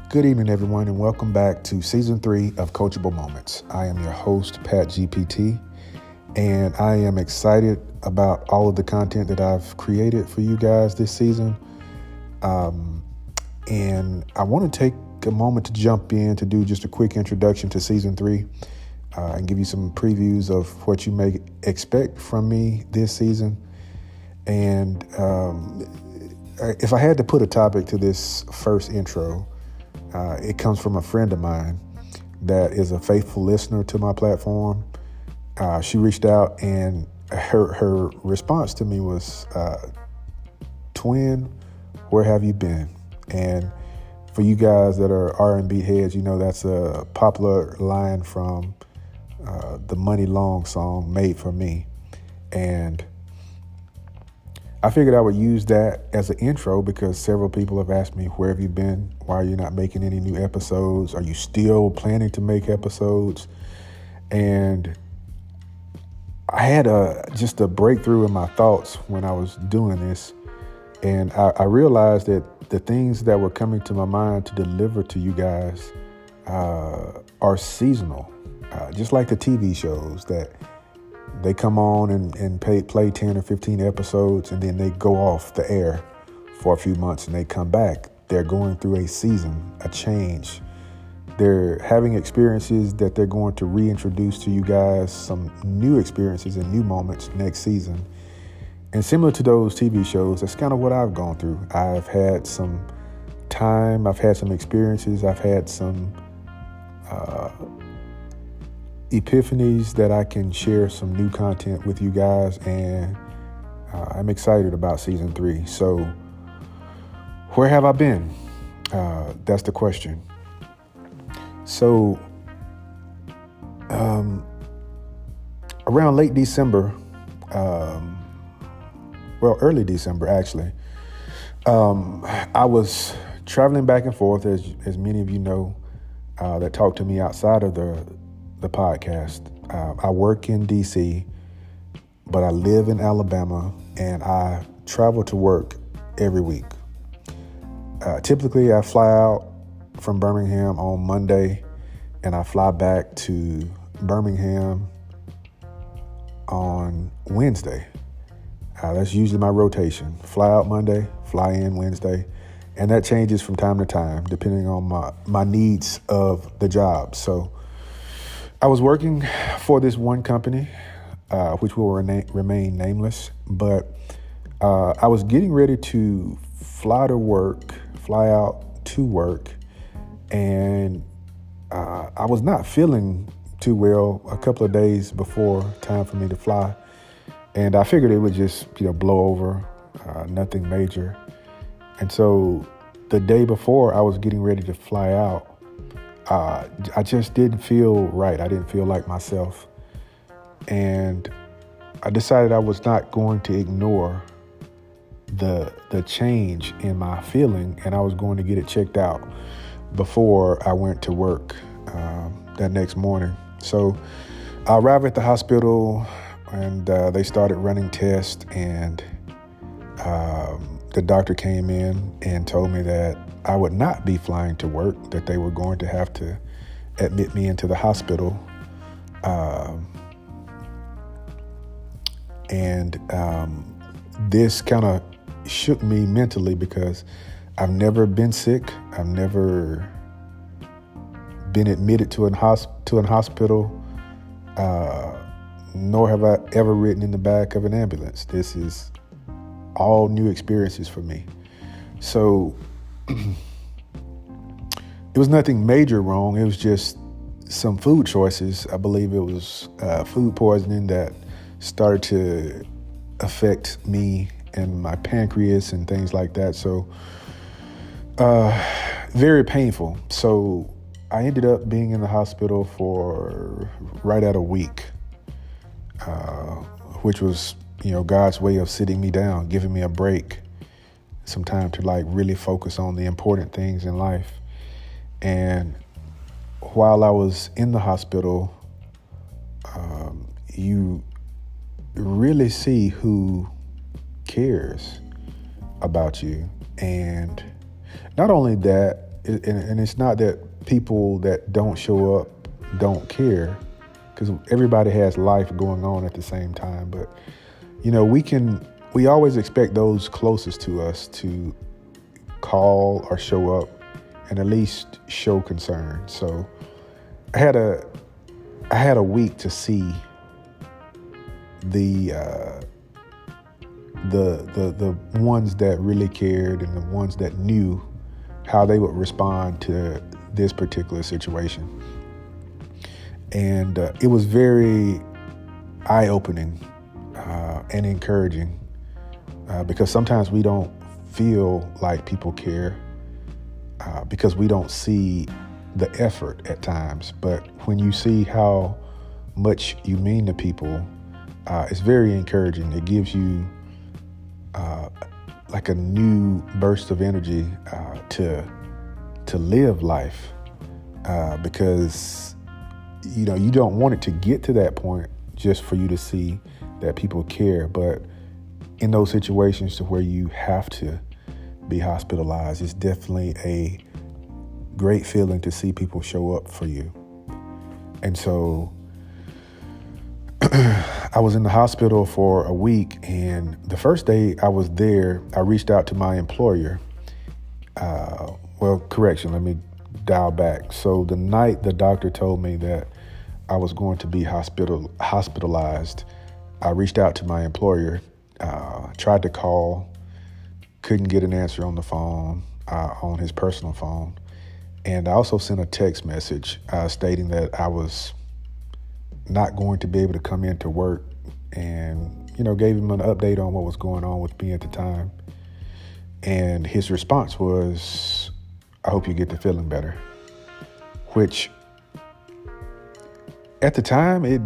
Good evening, everyone, and welcome back to Season 3 of Coachable Moments. I am your host, Pat GPT, and I am excited about all of the content that I've created for you guys this season. And I want to take a moment to jump in to do just a quick introduction to Season 3 and give you some previews of what you may expect from me this season. And if I had to put a topic to this first intro, it comes from a friend of mine that is a faithful listener to my platform. She reached out and her response to me was, "Twin, where have you been?" And for you guys that are R&B heads, you know that's a popular line from the Money Long song, Made for Me. And I figured I would use that as an intro because several people have asked me, where have you been? Why are you not making any new episodes? Are you still planning to make episodes? And I had just a breakthrough in my thoughts when I was doing this. And I realized that the things that were coming to my mind to deliver to you guys are seasonal, just like the TV shows that they come on and play 10 or 15 episodes, and then they go off the air for a few months and they come back. They're going through a season, a change. They're having experiences that they're going to reintroduce to you guys, some new experiences and new moments next season. And similar to those TV shows, that's kind of what I've gone through. I've had some time, I've had some experiences, I've had some epiphanies that I can share some new content with you guys, and I'm excited about Season 3. So where have I been? That's the question. So around late December, early December actually, I was traveling back and forth, as many of you know that talk to me outside of the podcast. I work in DC, but I live in Alabama, and I travel to work every week. Typically, I fly out from Birmingham on Monday, and I fly back to Birmingham on Wednesday. That's usually my rotation. Fly out Monday, fly in Wednesday, and that changes from time to time depending on my needs of the job. So I was working for this one company, which will remain nameless, but I was getting ready to fly out to work, and I was not feeling too well a couple of days before time for me to fly, and I figured it would just blow over, nothing major. And so the day before I was getting ready to fly out, I just didn't feel right. I didn't feel like myself. And I decided I was not going to ignore the change in my feeling, and I was going to get it checked out before I went to work that next morning. So I arrived at the hospital, and they started running tests, and the doctor came in and told me that I would not be flying to work, that they were going to have to admit me into the hospital. And this kind of shook me mentally because I've never been sick. I've never been admitted to an hospital, nor have I ever ridden in the back of an ambulance. This is all new experiences for me. So it was nothing major wrong. It was just some food choices. I believe it was food poisoning that started to affect me and my pancreas and things like that. So very painful. So I ended up being in the hospital for right at a week, which was, God's way of sitting me down, giving me a break, some time to really focus on the important things in life. And while I was in the hospital, you really see who cares about you. And not only that, and it's not that people that don't show up don't care, because everybody has life going on at the same time. But, we always expect those closest to us to call or show up and at least show concern. So I had a week to see the ones that really cared and the ones that knew how they would respond to this particular situation. And it was very eye-opening and encouraging, because sometimes we don't feel like people care because we don't see the effort at times. But when you see how much you mean to people, it's very encouraging. It gives you like a new burst of energy to live life, because you don't want it to get to that point just for you to see that people care. But in those situations to where you have to be hospitalized, it's definitely a great feeling to see people show up for you. And so I was in the hospital for a week, and the first day I was there, I reached out to my employer. Let me dial back. So the night the doctor told me that I was going to be hospitalized, I reached out to my employer, tried to call, couldn't get an answer on the phone, on his personal phone. And I also sent a text message stating that I was not going to be able to come into work, and, gave him an update on what was going on with me at the time. And his response was, "I hope you get to feeling better," which at the time it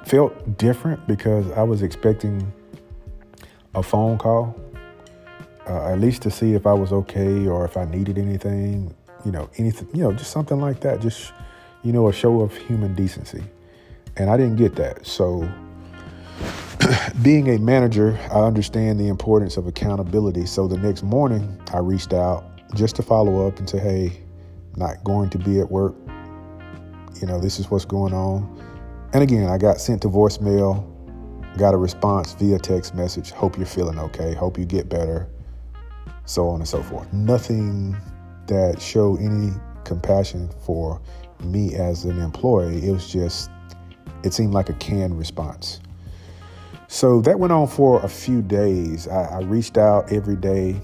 felt different because I was expecting a phone call, at least to see if I was okay or if I needed anything, just something like that, just, a show of human decency. And I didn't get that. So being a manager, I understand the importance of accountability. So the next morning I reached out just to follow up and say, "Hey, not going to be at work. This is what's going on." And again, I got sent to voicemail, got a response via text message, "Hope you're feeling okay. Hope you get better," so on and so forth. Nothing that showed any compassion for me as an employee. It was just, it seemed like a canned response. So that went on for a few days. I reached out every day,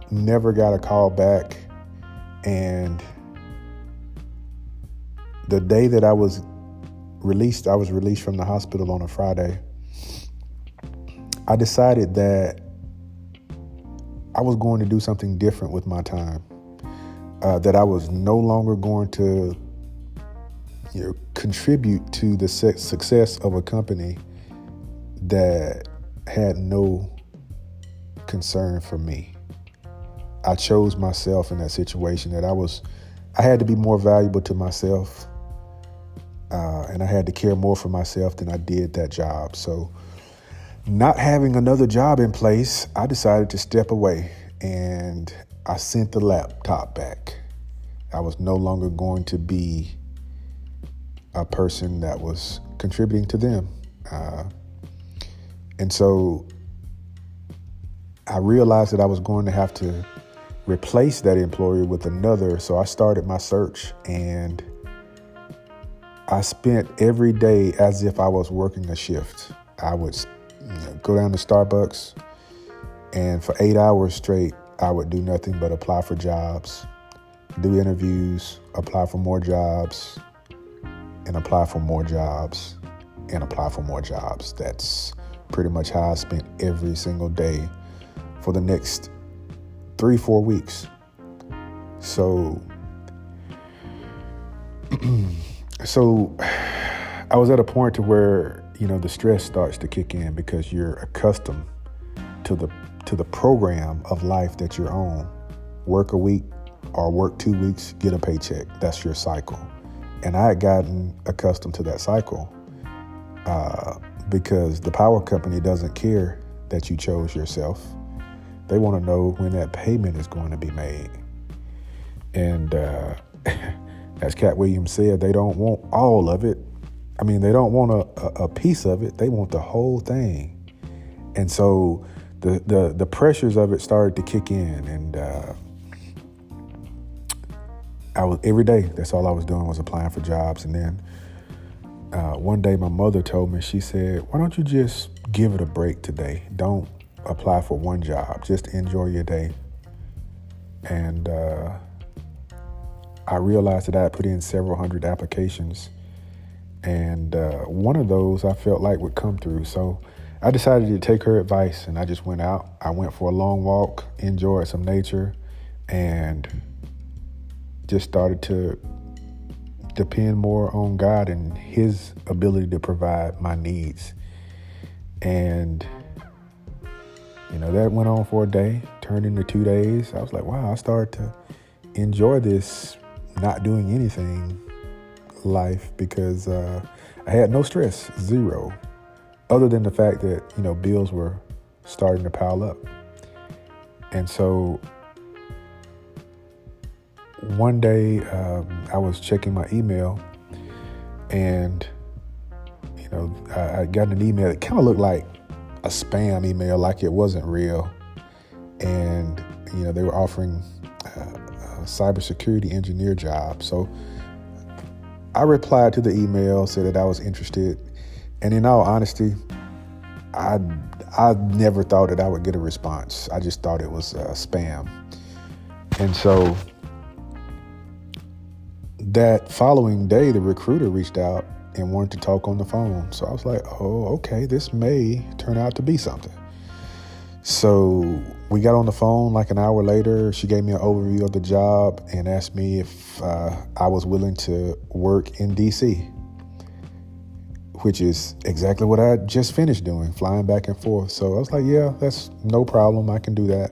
never got a call back. And the day that I was released from the hospital on a Friday. I decided that I was going to do something different with my time, that I was no longer going to contribute to the success of a company that had no concern for me. I chose myself in that situation, that I had to be more valuable to myself, and I had to care more for myself than I did that job. So not having another job in place, I decided to step away, and I sent the laptop back. I was no longer going to be a person that was contributing to them. And so I realized that I was going to have to replace that employer with another. So I started my search, and I spent every day as if I was working a shift. I would go down to Starbucks, and for 8 hours straight, I would do nothing but apply for jobs, do interviews, apply for more jobs, and apply for more jobs, and apply for more jobs. That's pretty much how I spent every single day for the next 3-4 weeks. So I was at a point to where, the stress starts to kick in because you're accustomed to the program of life that you're on. Work a week or work 2 weeks, get a paycheck. That's your cycle. And I had gotten accustomed to that cycle because the power company doesn't care that you chose yourself. They want to know when that payment is going to be made. And as Cat Williams said, they don't want all of it. I mean, they don't want a piece of it. They want the whole thing. And so the pressures of it started to kick in. And I was every day, that's all I was doing was applying for jobs. And then one day my mother told me, she said, why don't you just give it a break today? Don't apply for one job. Just enjoy your day. And I realized that I had put in several hundred applications. And one of those I felt like would come through. So I decided to take her advice, and I just went out. I went for a long walk, enjoyed some nature, and just started to depend more on God and His ability to provide my needs. And, that went on for a day, turned into 2 days. I was like, wow, I started to enjoy this not doing anything life because I had no stress, zero, other than the fact that, bills were starting to pile up. And so one day I was checking my email and, I got an email that kind of looked like a spam email, like it wasn't real. And, they were offering a cybersecurity engineer job. So I replied to the email, said that I was interested. And in all honesty, I never thought that I would get a response. I just thought it was spam. And so that following day, the recruiter reached out and wanted to talk on the phone. So I was like, oh, okay, this may turn out to be something. So we got on the phone like an hour later. She gave me an overview of the job and asked me if I was willing to work in DC, which is exactly what I just finished doing, flying back and forth. So I was like, yeah, that's no problem. I can do that.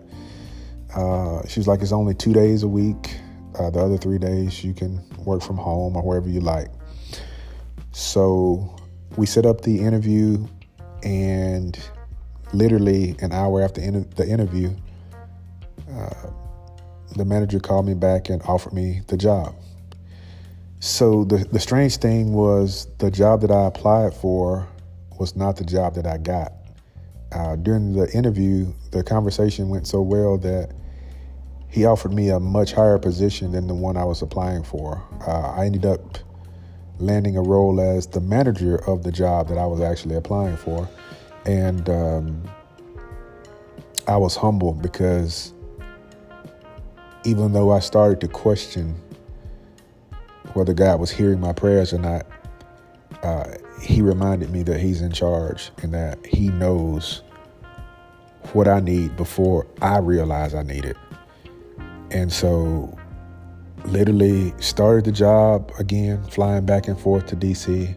She was like, it's only 2 days a week. The other 3 days you can work from home or wherever you like. So we set up the interview, and literally an hour after the interview, the manager called me back and offered me the job. So the strange thing was the job that I applied for was not the job that I got. During the interview, the conversation went so well that he offered me a much higher position than the one I was applying for. I ended up landing a role as the manager of the job that I was actually applying for. And I was humbled because even though I started to question whether God was hearing my prayers or not, He reminded me that He's in charge and that He knows what I need before I realize I need it. And so literally started the job again, flying back and forth to DC,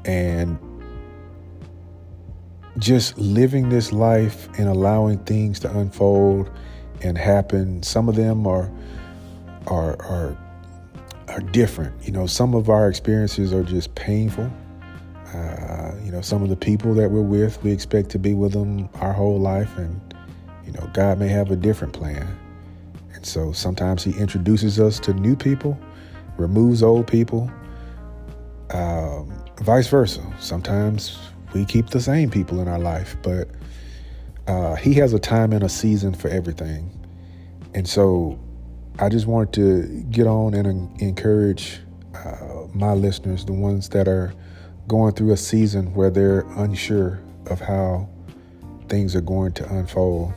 and just living this life and allowing things to unfold and happen. Some of them are different. Some of our experiences are just painful. Some of the people that we're with, we expect to be with them our whole life, and God may have a different plan. And so sometimes He introduces us to new people, removes old people, vice versa. Sometimes we keep the same people in our life, but He has a time and a season for everything. And so I just wanted to get on and encourage my listeners, the ones that are going through a season where they're unsure of how things are going to unfold.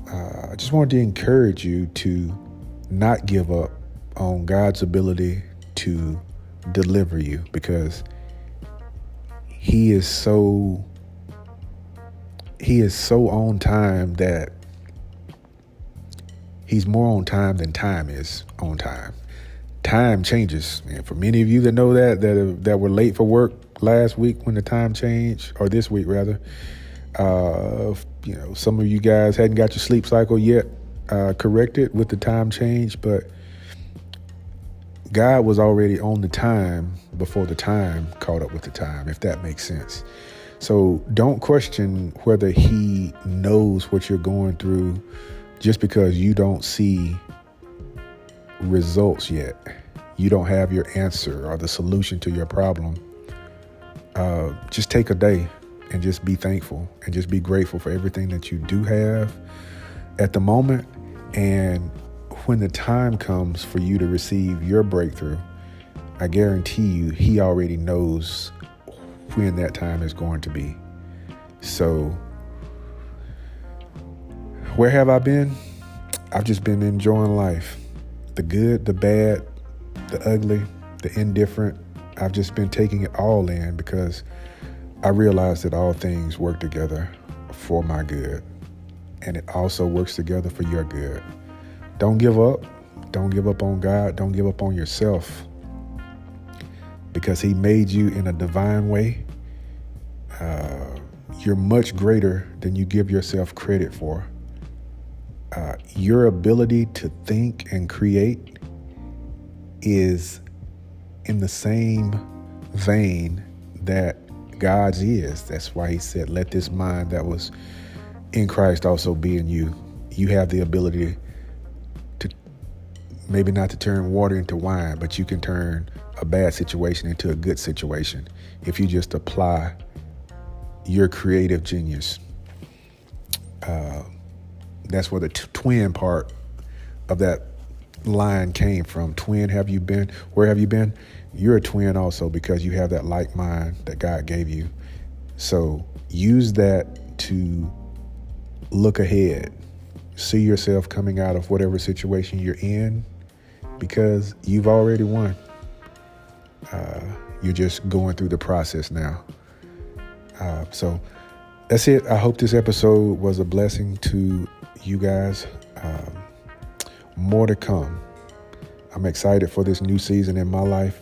I just wanted to encourage you to not give up on God's ability to deliver you, because He is so on time that He's more on time than time is on time. Time changes. And for many of you that know that were late for work last week when the time changed, or this week rather, some of you guys hadn't got your sleep cycle yet corrected with the time change, but God was already on the time before the time caught up with the time, if that makes sense. So don't question whether He knows what you're going through just because you don't see results yet, you don't have your answer or the solution to your problem, just take a day and just be thankful and just be grateful for everything that you do have at the moment. And when the time comes for you to receive your breakthrough, I guarantee you, he already knows when that time is going to be. So where have I been? I've just been enjoying life. The good, the bad, the ugly, the indifferent. I've just been taking it all in because I realize that all things work together for my good. And it also works together for your good. Don't give up. Don't give up on God. Don't give up on yourself. Because he made you in a divine way. You're much greater than you give yourself credit for. Your ability to think and create is in the same vein that God's is. That's why he said, let this mind that was in Christ also be in you. You have the ability to, maybe not to turn water into wine, but you can turn a bad situation into a good situation if you just apply your creative genius. That's where the twin part of that line came from. Twin, have you been? Where have you been? You're a twin also because you have that like mind that God gave you. So use that to look ahead. See yourself coming out of whatever situation you're in because you've already won. You're just going through the process now. So that's it. I hope this episode was a blessing to you guys. More to come. I'm excited for this new season in my life.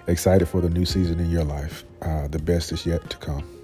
Excited for the new season in your life. The best is yet to come.